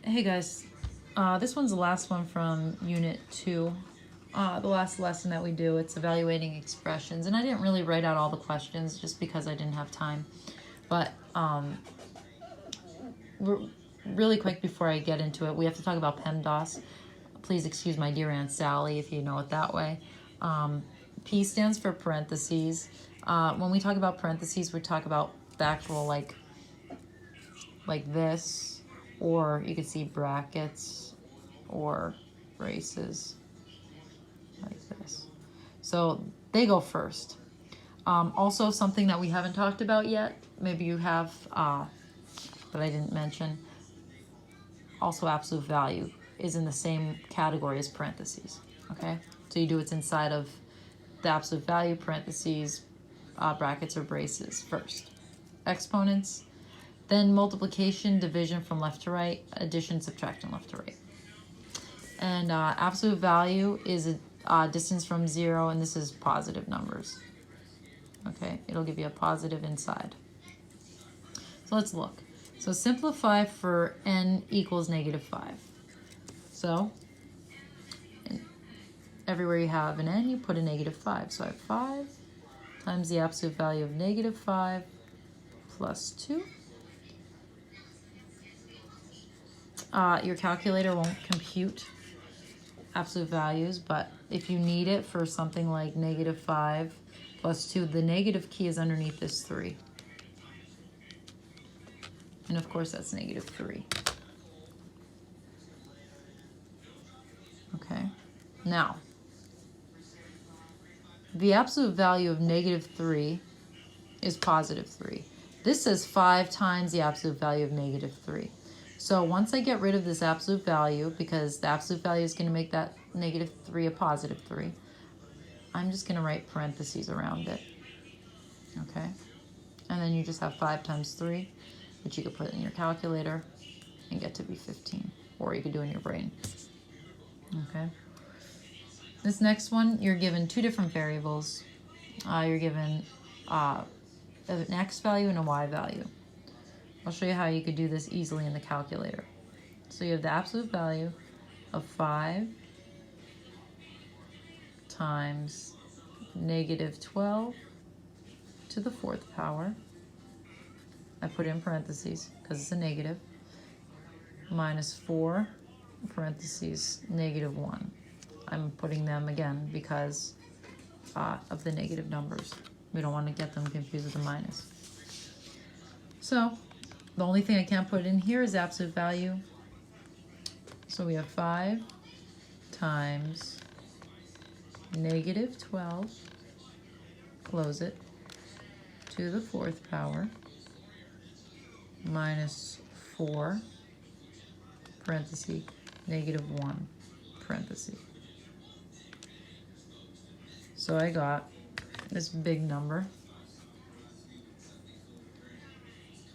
Hey guys, this one's the last one from Unit 2. The last lesson that we do, it's evaluating expressions. And I didn't really write out all the questions just because I didn't have time. But really quick before I get into it, we have to talk about PEMDAS. Please excuse my dear Aunt Sally if you know it that way. P stands for parentheses. When we talk about parentheses, we talk about the actual like this, or you could see brackets or braces like this. So they go first. Also, something that we haven't talked about yet, maybe you have, but I didn't mention, also absolute value is in the same category as parentheses, okay? So you do what's inside of the absolute value, parentheses, brackets or braces first. Exponents, then multiplication, division from left to right, addition, subtraction left to right. And absolute value is a distance from 0, and this is positive numbers. Okay, it'll give you a positive inside. So let's look. So simplify for n equals -5. So everywhere you have an n, you put a -5. So I have 5 times the absolute value of -5 plus 2. Your calculator won't compute absolute values, but if you need it for something like -5 plus 2, the negative key is underneath this 3. And of course that's -3. Okay, now the absolute value of -3 is +3. This says 5 times the absolute value of -3. So once I get rid of this absolute value, because the absolute value is going to make that -3 a +3, I'm just going to write parentheses around it. Okay? And then you just have 5 times 3, which you could put in your calculator and get to be 15. Or you could do in your brain. Okay? This next one, you're given 2 different variables. You're given an x value and a y value. I'll show you how you could do this easily in the calculator. So you have the absolute value of 5 times -12 to the 4th power. I put in parentheses because it's a negative. Minus 4, parentheses, -1. I'm putting them again because of the negative numbers. We don't want to get them confused with a minus. So the only thing I can't put in here is absolute value. So we have 5 times -12, close it, to the 4th power, minus 4, parenthesis, -1, parenthesis. So I got this big number,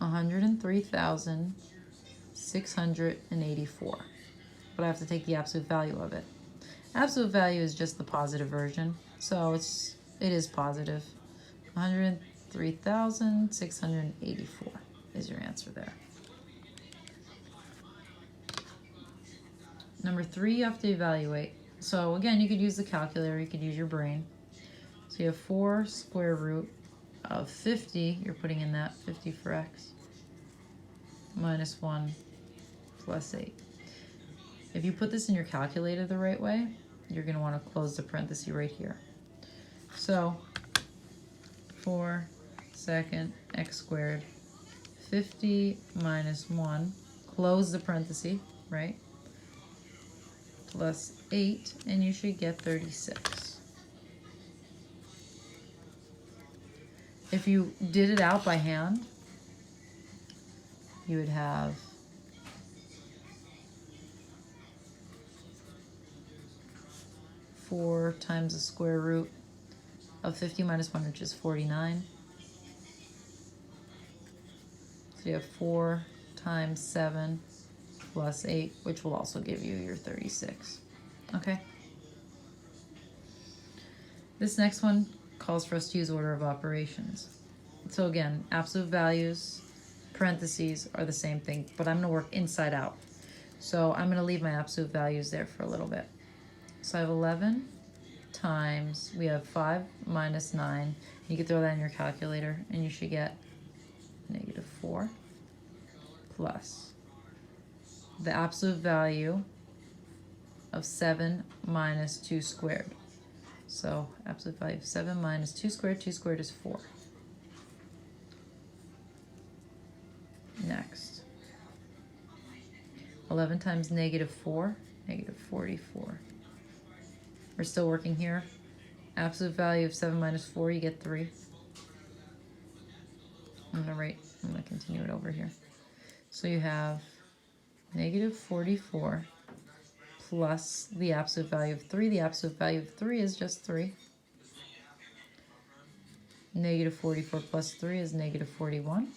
103,684. But I have to take the absolute value of it. Absolute value is just the positive version, so it is positive. 103,684 is your answer there. Number 3, you have to evaluate. So again, you could use the calculator, you could use your brain. So you have 4 square root of 50, you're putting in that 50 for x, minus 1 plus 8. If you put this in your calculator the right way, you're going to want to close the parenthesis right here. So 4 second x squared, 50 minus 1, close the parenthesis, right, plus 8, and you should get 36. If you did it out by hand, you would have 4 times the square root of 50 minus 1, which is 49. So you have 4 times 7 plus 8, which will also give you your 36. Okay? This next one calls for us to use order of operations. So again, absolute values, parentheses are the same thing, but I'm going to work inside out. So I'm going to leave my absolute values there for a little bit. So I have 11 times, we have 5 minus 9. You can throw that in your calculator and you should get -4 plus the absolute value of 7 minus 2 squared. So absolute value of 7 minus 2 squared is 4. Next. 11 times -4, -44. We're still working here. Absolute value of 7 minus 4, you get 3. I'm gonna continue it over here. So you have -44 plus the absolute value of 3. The absolute value of 3 is just 3. -44 plus 3 is -41.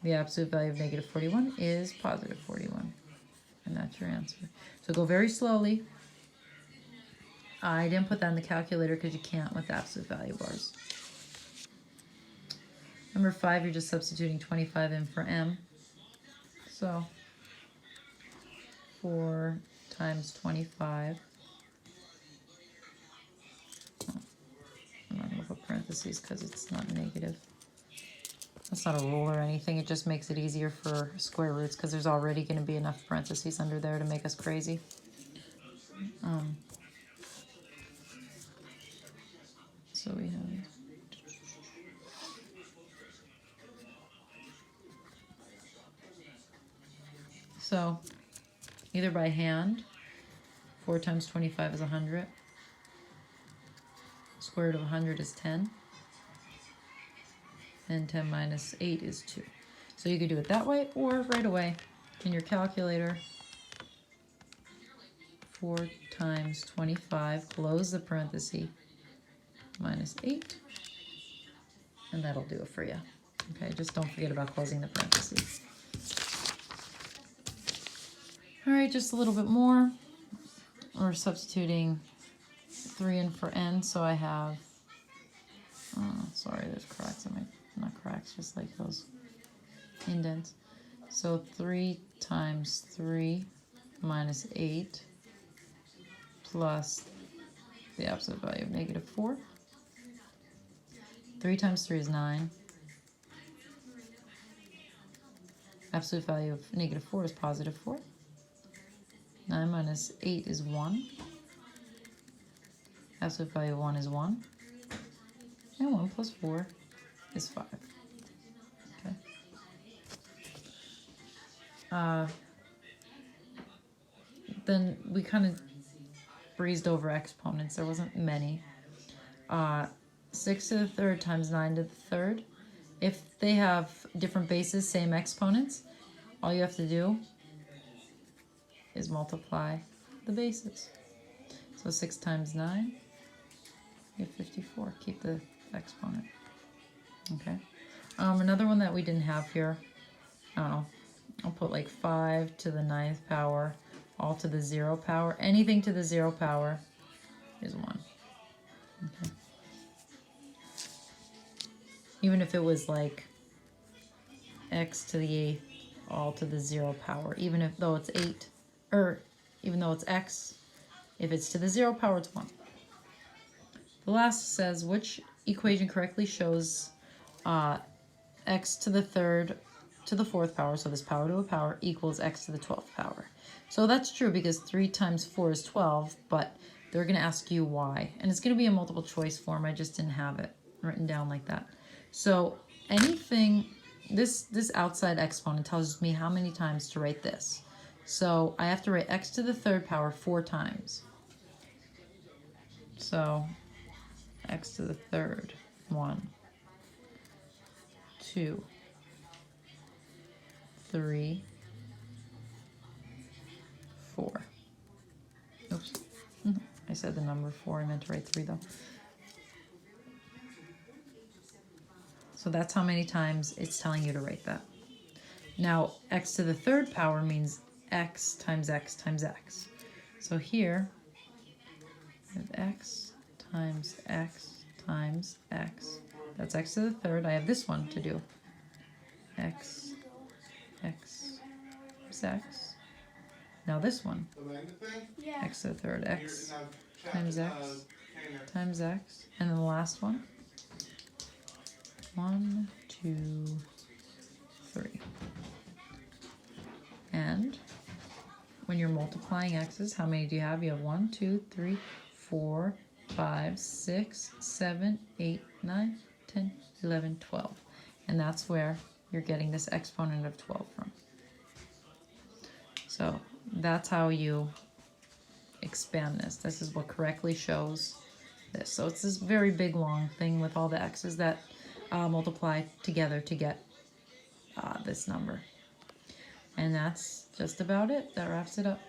The absolute value of -41 is +41. And that's your answer. So go very slowly. I didn't put that in the calculator because you can't with absolute value bars. Number 5, you're just substituting 25 in for m. So 4 times 25. I'm not going to put parentheses because it's not negative. That's not a rule or anything. It just makes it easier for square roots because there's already going to be enough parentheses under there to make us crazy. So we have either by hand, 4 times 25 is 100. Square root of 100 is 10. And 10 minus 8 is 2. So you could do it that way or right away in your calculator. 4 times 25, close the parenthesis, minus 8. And that'll do it for you. Okay, just don't forget about closing the parentheses. All right, just a little bit more. We're substituting 3 in for n, so I have, sorry, there's cracks in my, not cracks, just like those indents. So 3 times 3 minus 8 plus the absolute value of -4. 3 times 3 is 9. Absolute value of -4 is +4. 9 minus 8 is 1. Absolute value of 1 is 1. And 1 plus 4 is 5. Okay. Then we kind of breezed over exponents. There wasn't many. 6 to the third times 9 to the third. If they have different bases, same exponents, all you have to do is multiply the bases. So 6 times 9, you have 54. Keep the exponent. Okay. Another one that we didn't have here, I don't know, I'll put like 5 to the 9th power, all to the 0 power. Anything to the 0 power is 1. Okay. Even if it was like x to the 8th, all to the 0 power, even though it's 8, or even though it's x, if it's to the 0 power, it's 1. The last says, which equation correctly shows x to the 3rd to the 4th power, so this power to a power, equals x to the 12th power. So that's true because 3 times 4 is 12, but they're going to ask you why. And it's going to be a multiple choice form. I just didn't have it written down like that. So anything, this outside exponent tells me how many times to write this. So I have to write x to the 3rd power 4 times. So x to the 3rd, 1, 2, 3, 4. Oops. I said the number 4. I meant to write 3 though. So that's how many times it's telling you to write that. Now, x to the 3rd power means x times x times x. So here, we have x times x times x. That's x to the 3rd. I have this one to do. X, x, times x. Now this one, Yeah. x to the third, x times x times x. And then the last one, 1, 2, 3. And when you're multiplying x's, how many do you have? You have 1, 2, 3, 4, 5, 6, 7, 8, 9, 10, 11, 12. And that's where you're getting this exponent of 12 from. So that's how you expand this. This is what correctly shows this. So it's this very big long thing with all the x's that multiply together to get this number. And that's just about it. That wraps it up.